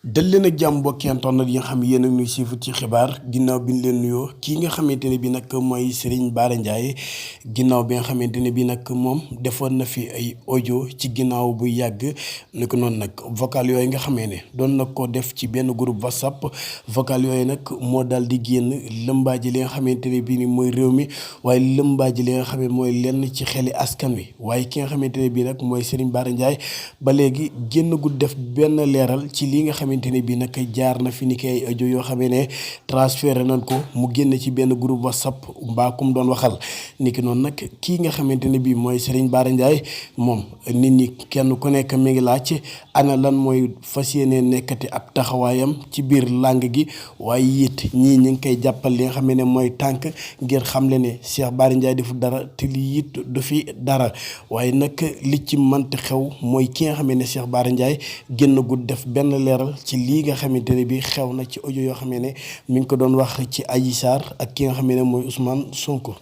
dal leen ak jàmm mbokki internet yi nga xam yéen a ngi nuy siifu ci xibaar ginnaaw bi ñu leen nuyoo kii nga xamante ne bi nag mooy Serigne Bara Ndiaye ginnaaw bi nga xamante ne bi nag moom defoon na fi ay audio ci ginnaaw bu yàgg ni ko noonu nag vocal yooyu nga xamee ne doon na ko def ci benn groupe WhatsApp vocal yooyu nag moo daal di génn lëmbaaji li nga xamante ne bi ni mooy réew mi waaye lëmbaaji li nga xam ne mooy lenn ci xeli askan wi waaye ki nga xamante ne bi nag mooy Serigne Bara Ndiaye ba léegi génn gu def benn leeral ci li nga xamante ne bii nag jaar na fi ni kay audio yoo xamee ne transféré nañ ko mu génn ci benn groupe WhatsApp mbaa kum doon waxal ni ki noonu nag kii nga xamante ne bii mooy Serigne Bara Ndiaye moom nit ñi kenn ku nekk mi ngi laaj ana lan mooy fas yéene nekkati ab taxawaayam ci biir làng gi waaye it ñii ñi ngi koy jàppal li nga xam ne mooy tànk ngir xamle ne Cheikh Bara Ndiaye defu dara te lii it du fi dara waaye nag li ci mënti xew mooy ki nga xam ne Cheikh Bara Ndiaye génn gu def benn leeral ci lii nga xamante ne bi xew na ci audio yoo xam ne mi ngi ko doon wax ci Adji Sarr ak ki nga xam ne mooy Ousmane Sonko.